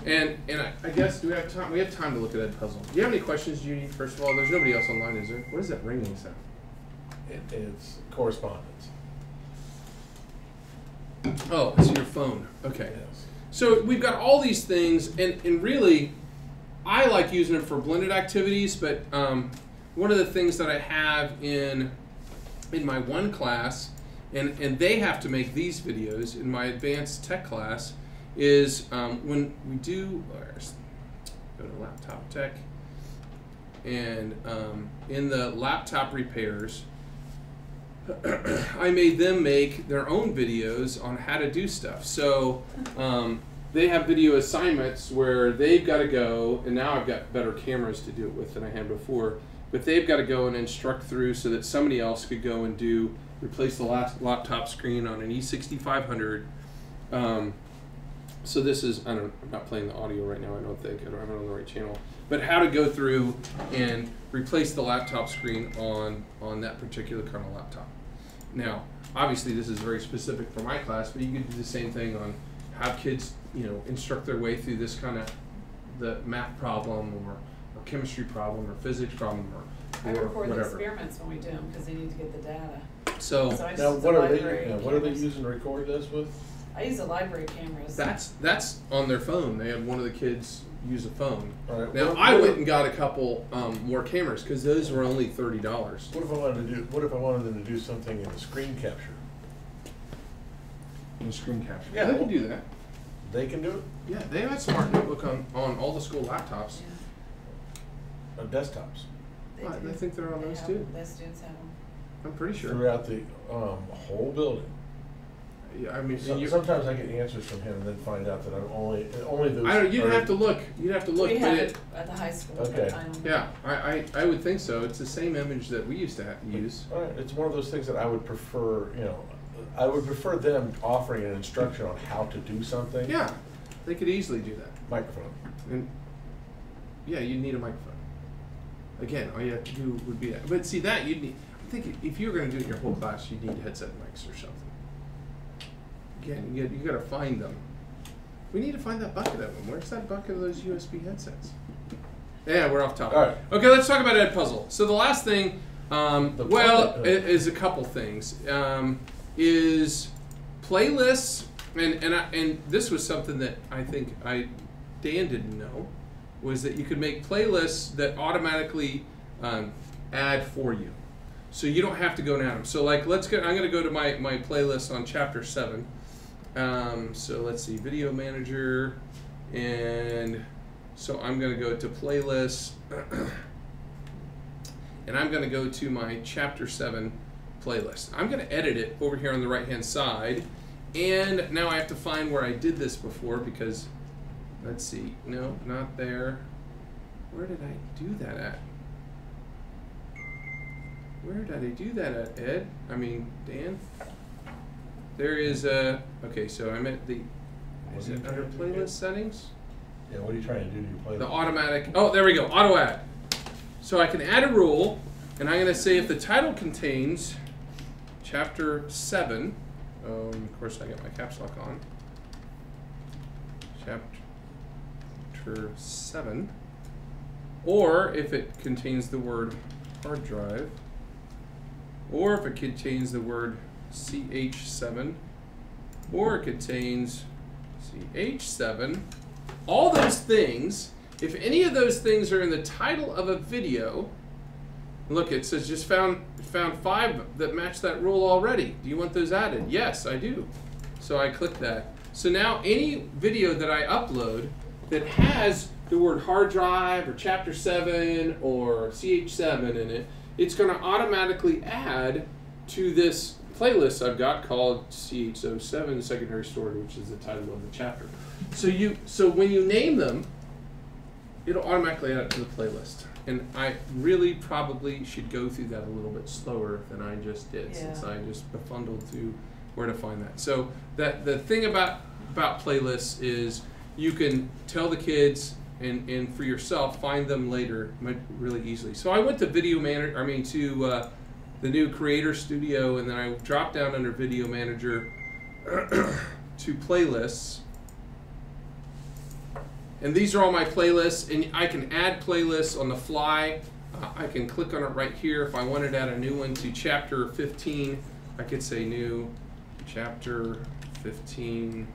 And I guess, do we have time? We have time to look at that puzzle. Do you have any questions, Judy? First of all, there's nobody else online, is there? What is that ringing sound? It's correspondence. Oh, it's your phone. Okay. Yes. So we've got all these things, and really, I like using them for blended activities, but one of the things that I have in my one class, and they have to make these videos in my advanced tech class, is when we do, go to laptop tech, and in the laptop repairs, I made them make their own videos on how to do stuff. So they have video assignments where they've got to go, and now I've got better cameras to do it with than I had before, but they've got to go and instruct through so that somebody else could go and replace the last laptop screen on an E6500. So this is, I'm not playing the audio right now, I don't think, I don't have it on the right channel, but how to go through and replace the laptop screen on that particular kind of laptop. Now, obviously this is very specific for my class, but you can do the same thing on how kids, you know, instruct their way through this kind of, the math problem or chemistry problem or physics problem or I record the whatever. experiments when we do them because they need to get the data. So I just Now, use what the are library they? What are they cameras. using to record this with? I use the library cameras. that's on their phone. They had one of the kids use a phone. All right. Now I went and got a couple more cameras because those were only $30. What if I wanted to do? What if I wanted them to do something in the screen capture? In screen capture. Yeah. They can do that. They can do it Yeah, they have a smart notebook on all the school laptops. Yeah, on desktops they I do. think they're on They those have too. them. The students have them. I'm pretty sure. throughout the whole building. Yeah, I mean, Sometimes I get answers from him and then find out that I'm only those. I don't. You'd are- have to look. You'd have to look. We but have it, it at the high school. Okay. But I don't know. yeah, I would think so. It's the same image that we used to use. All right, it's one of those things that I would prefer. You know, I would prefer them offering an instruction on how to do something. Yeah, they could easily do that. Microphone. And yeah, you'd need a microphone. Again, all you have to do would be that. But see, that you'd need. I think if you were going to do it in your whole class, you'd need headset mics or something. Again, you got to find them. We need to find that bucket of them. Where's that bucket of those USB headsets? Yeah, we're off topic. All right. Okay, let's talk about Edpuzzle. So the last thing, is a couple things. Is playlists, and this was something that I think Dan didn't know, was that you could make playlists that automatically add for you. So you don't have to go down them. So like, I'm going to go to my playlist on chapter 7. So let's see, video manager, and so I'm going to go to playlists, and I'm going to go to my chapter 7 playlist. I'm going to edit it over here on the right hand side, and now I have to find where I did this before because, let's see, no, not there. Where did I do that at? Where did I do that at, Ed? I mean, Dan? There is a, okay, so I'm at the, is it under playlist settings? Yeah, what are you trying to do to your playlist? The automatic, oh, there we go, auto add. So I can add a rule, and I'm going to say if the title contains chapter 7, of course I got my caps lock on, chapter 7, or if it contains the word hard drive, or if it contains the word CH7, or it contains CH7. All those things, if any of those things are in the title of a video, look, it says just found 5 that match that rule already. Do you want those added? Yes, I do. So I click that. So now any video that I upload that has the word hard drive or chapter 7 or CH7 in it, it's going to automatically add to this playlist I've got called CH07 Secondary Storage, which is the title of the chapter. So when you name them, it'll automatically add it to the playlist. And I really probably should go through that a little bit slower than I just did, since I just befuddled through where to find that. So the thing about playlists is you can tell the kids and for yourself find them later really easily. So I went to to the new Creator Studio, and then I dropped down under Video Manager to Playlists. And these are all my playlists, and I can add playlists on the fly. I can click on it right here. If I wanted to add a new one to chapter 15, I could say new chapter 15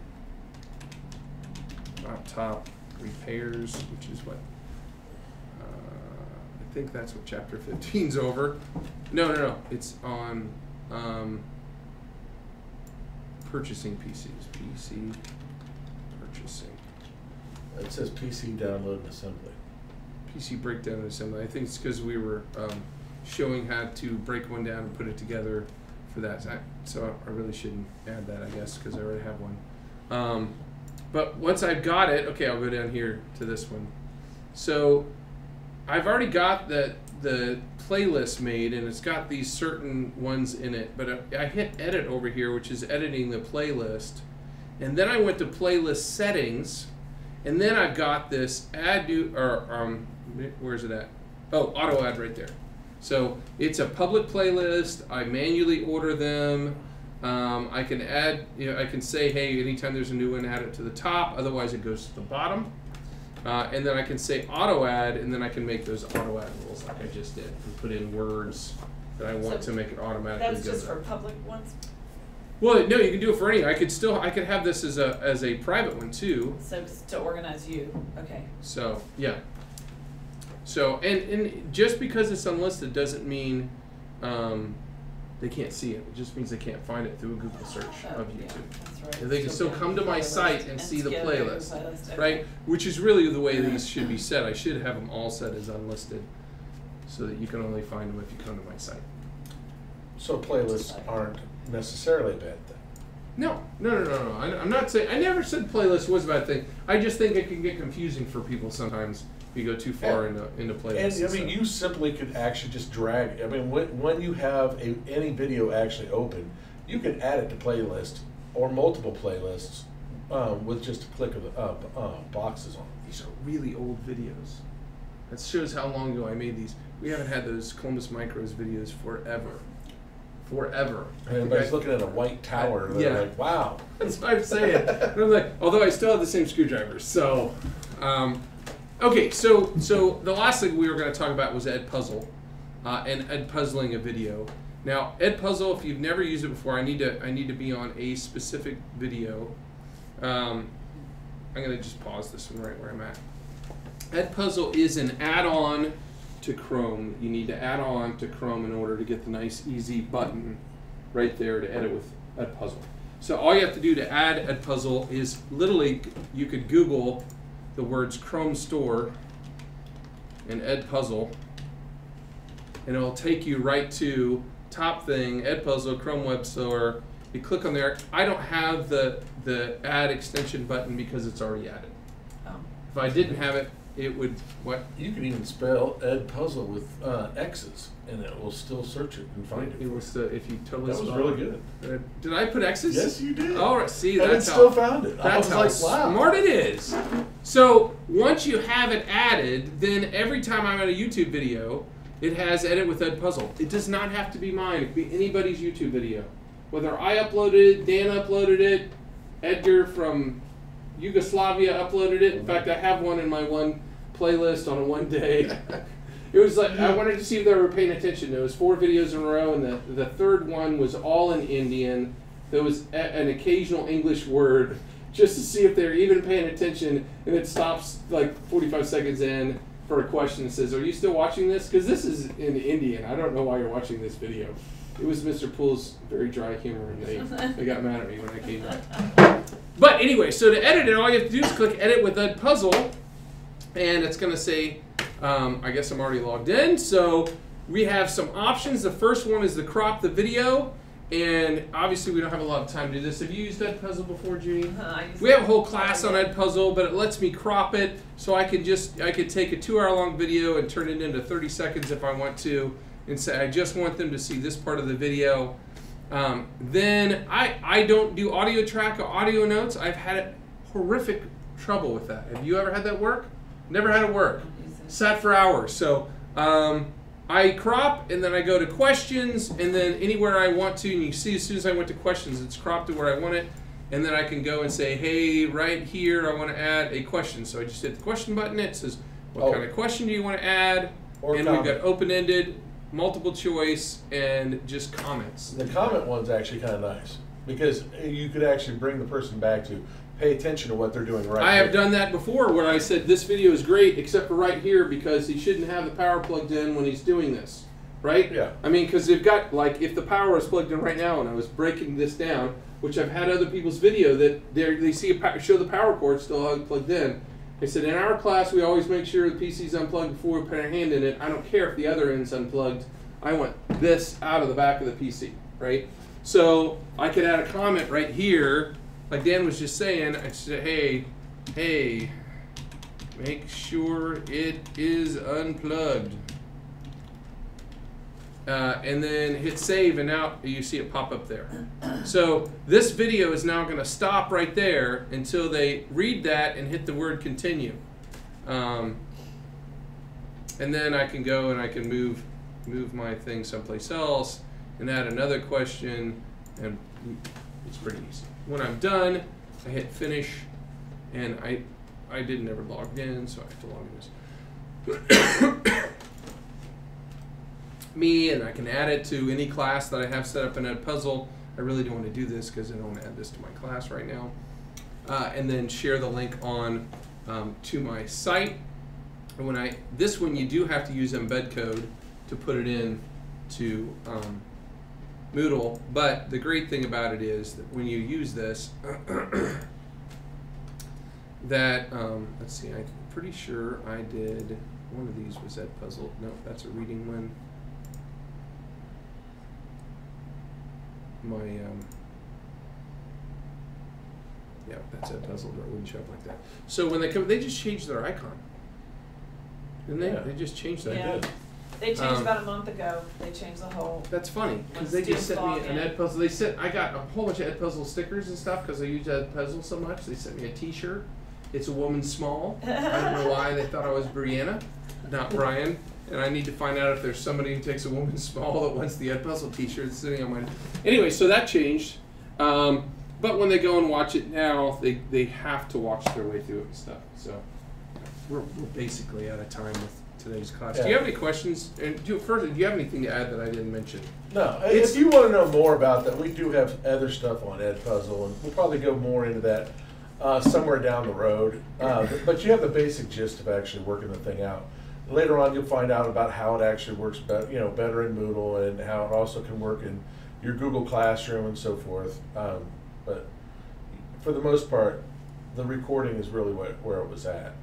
laptop repairs, which is what I think that's what chapter 15's over. No, it's on purchasing PCs. PC purchasing. It says PC download and assembly. PC breakdown and assembly. I think it's because we were showing how to break one down and put it together for that. So I really shouldn't add that, I guess, because I already have one. But once I've got it, okay, I'll go down here to this one. So I've already got the playlist made, and it's got these certain ones in it. But I hit edit over here, which is editing the playlist. And then I went to playlist settings. And then I've got this where's it at? Oh, auto add right there. So it's a public playlist. I manually order them. I can add, I can say, hey, anytime there's a new one, add it to the top. Otherwise, it goes to the bottom. And then I can say auto add, and then I can make those auto add rules like I just did and put in words that I want to make it automatically go. That's just for public ones? Well, no, you can do it for any. I could have this as a private one too. So to organize you, okay. So yeah. So and just because it's unlisted doesn't mean they can't see it. It just means they can't find it through a Google search of YouTube. Yeah, that's right. And they can still come to my site and see the playlist, okay. right? Which is really the way these should be set. I should have them all set as unlisted, so that you can only find them if you come to my site. So playlists aren't necessarily a bad thing. No. I'm not saying. I never said playlist was a bad thing. I just think it can get confusing for people sometimes if you go too far into playlists. And I mean, you simply could actually just drag. I mean, when you have any video actually open, you can add it to playlist or multiple playlists with just a click of the boxes on it. These are really old videos. That shows how long ago I made these. We haven't had those Columbus Micros videos forever. And everybody's looking at a white tower and they're like, wow. That's what I'm saying. And I'm like, although I still have the same screwdrivers. So, okay, so the last thing we were going to talk about was Edpuzzle and Edpuzzling a video. Now, Edpuzzle, if you've never used it before, I need to be on a specific video. I'm going to just pause this one right where I'm at. Edpuzzle is an add-on to Chrome. You need to add on to Chrome in order to get the nice easy button right there to edit with Edpuzzle. So all you have to do to add Edpuzzle is literally you could Google the words Chrome Store and Edpuzzle, and it'll take you right to top thing, Edpuzzle, Chrome Web Store. You click on there. I don't have the add extension button because it's already added. Oh. If I didn't have it, it would, what? You can even spell Edpuzzle with X's, and it will still search it and find it. It was if you totally. That was really good. Did I put X's? Yes, you did. All right, see, and that's it still how, found it. That's I was how like, wow. smart it is. So once you have it added, then every time I'm at a YouTube video, it has edit with Edpuzzle. It does not have to be mine. It could be anybody's YouTube video. Whether I uploaded it, Dan uploaded it, Edgar from Yugoslavia uploaded it. In fact, I have one in my one playlist on a one day. It was like I wanted to see if they were paying attention. There was 4 videos in a row, and the third one was all in Indian. There was an occasional English word, just to see if they're even paying attention, and it stops like 45 seconds in for a question and says, "Are you still watching this?" Because this is in Indian. I don't know why you're watching this video. It was Mr. Poole's very dry humor, and they got mad at me when I came back. But anyway, so to edit it, all you have to do is click Edit with Edpuzzle, and it's going to say, I guess I'm already logged in. So we have some options. The first one is to crop the video. And obviously we don't have a lot of time to do this. Have you used Edpuzzle before, Judy? We have a whole class on Edpuzzle, but it lets me crop it, so I could take a 2-hour-long video and turn it into 30 seconds if I want to, and say I just want them to see this part of the video. Then I don't do audio track or audio notes. I've had horrific trouble with that. Have you ever had that work? Never had it work. Sat for hours. So I crop, and then I go to questions, and then anywhere I want to, and you see as soon as I went to questions, it's cropped to where I want it, and then I can go and say, hey, right here, I want to add a question. So I just hit the question button. It says, what kind of question do you want to add? Or and comment. We've got open-ended, multiple choice, and just comments. The comment one's actually kind of nice, because you could actually bring the person back to pay attention to what they're doing right. I have done that before where I said this video is great except for right here because he shouldn't have the power plugged in when he's doing this, right? Yeah. I mean, because they've got, like, if the power is plugged in right now and I was breaking this down, which I've had other people's video that they see show the power cord still plugged in. They said, in our class we always make sure the PC's unplugged before we put our hand in it. I don't care if the other end's unplugged. I want this out of the back of the PC, right? So I could add a comment right here. Like Dan was just saying, I said, hey, make sure it is unplugged. And then hit save, and now you see it pop up there. So this video is now going to stop right there until they read that and hit the word continue. And then I can go and I can move my thing someplace else and add another question, and it's pretty easy. When I'm done, I hit finish, and I didn't ever log in, so I have to log in. Me, and I can add it to any class that I have set up in Edpuzzle. I really don't want to do this because I don't want to add this to my class right now. And then share the link on to my site. And this one you do have to use embed code to put it in to Moodle, but the great thing about it is that when you use this, that, let's see, I'm pretty sure I did, one of these was Edpuzzle. No, that's a reading one. Yeah, that's Edpuzzle, but it wouldn't show up like that. So when they come, they just changed their icon. Didn't they? Yeah. They just changed that. Yeah. They changed about a month ago. They changed the whole. That's funny because they just sent me an Edpuzzle. They sent. I got a whole bunch of Edpuzzle stickers and stuff because I use Edpuzzle so much. They sent me a T-shirt. It's a woman small. I don't know why they thought I was Brianna, not Brian. And I need to find out if there's somebody who takes a woman small that wants the Edpuzzle T-shirt sitting on mine. Anyway, so that changed. But when they go and watch it now, they have to watch their way through it and stuff. So we're basically out of time with today's class. Yeah. Do you have any questions? And do you have anything to add that I didn't mention? No. If you want to know more about that, we do have other stuff on Edpuzzle, and we'll probably go more into that somewhere down the road. But you have the basic gist of actually working the thing out. Later on, you'll find out about how it actually works better in Moodle, and how it also can work in your Google Classroom and so forth. But for the most part, the recording is really where it was at.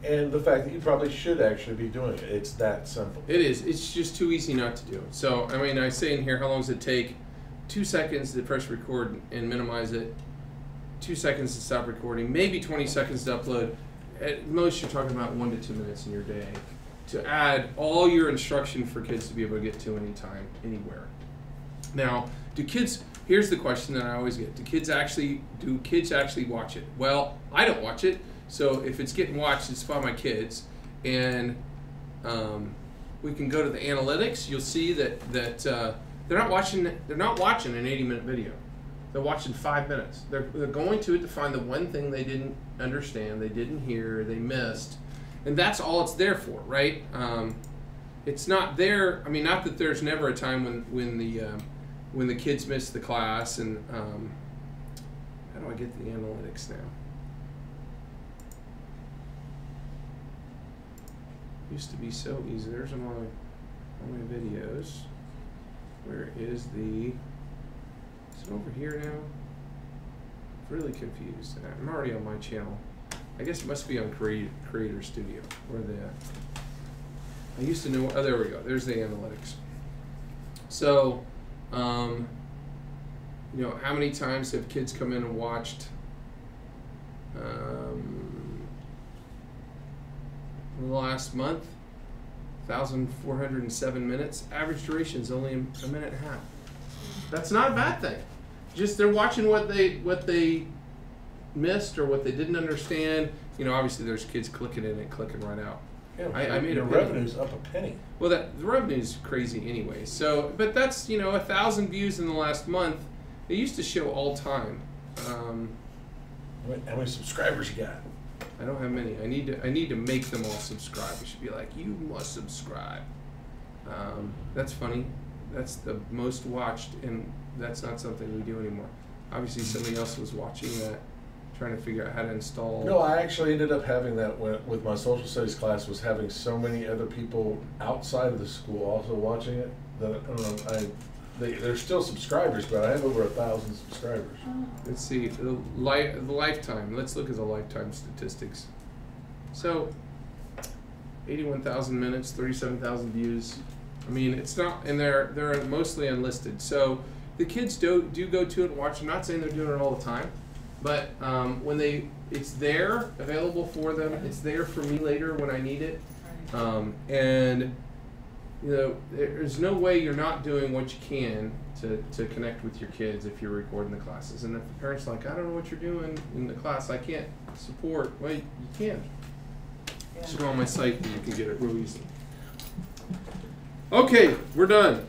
And the fact that you probably should actually be doing it. It's that simple. It is. It's just too easy not to do it. So, I mean, I say in here, how long does it take? 2 seconds to press record and minimize it. 2 seconds to stop recording. Maybe 20 seconds to upload. At most, you're talking about 1 to 2 minutes in your day to add all your instruction for kids to be able to get to anytime, anywhere. Now, here's the question that I always get. Do kids actually watch it? Well, I don't watch it. So if it's getting watched, it's by my kids, and we can go to the analytics. You'll see that they're not watching an 80-minute video. They're watching 5 minutes. They're going to it to find the one thing they didn't understand, they didn't hear, they missed, and that's all it's there for, right? It's not there. I mean, not that there's never a time when the kids miss the class and do I get the analytics now? Used to be so easy. There's all my videos. Where is the? Is it over here now? I'm really confused. I'm already on my channel. I guess it must be on Creator Studio. Where are they at? I used to know. Oh, there we go. There's the analytics. So, you know, how many times have kids come in and watched in the last month? 1,407 minutes. Average duration is only a minute and a half. That's not a bad thing. Just they're watching what they missed or what they didn't understand. You know, obviously there's kids clicking in and clicking right out. Yeah, I made your revenue's up a penny. Well, the revenue's crazy anyway. So, but that's, you know, 1,000 views in the last month. It used to show all time. How many subscribers you got? I don't have many. I need to make them all subscribe. It should be like, you must subscribe. That's funny. That's the most watched, and that's not something we do anymore. Obviously, somebody else was watching that, trying to figure out how to install. No, I actually ended up having that with my social studies class. Was having so many other people outside of the school also watching it that they're still subscribers, but I have over 1,000 subscribers. Let's see the lifetime. Let's look at the lifetime statistics. So, 81,000 minutes, 37,000 views. I mean, it's not, and they're mostly unlisted. So the kids do go to it and watch. I'm not saying they're doing it all the time, but when it's there, available for them. It's there for me later when I need it, and you know, there's no way you're not doing what you can to connect with your kids if you're recording the classes. And if the parent's like, I don't know what you're doing in the class, I can't support. Well, you can. Just go on my site and you can get it real easy. Okay, we're done.